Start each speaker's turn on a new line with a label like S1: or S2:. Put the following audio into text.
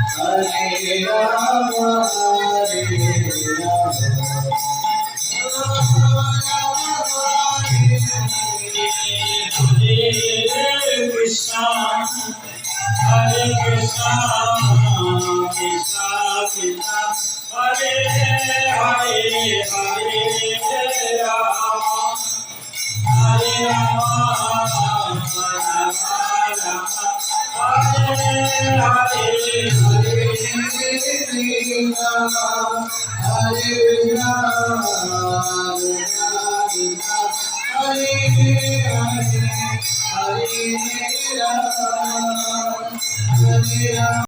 S1: Hare Rama, Hare Krishna, Hare Krishna, Krishna Krishna, Hare Hare, Hare Rama, Hare Rama, Rama Rama, Hare Hare, Hare Hare, Hare Rama, Hare Rama.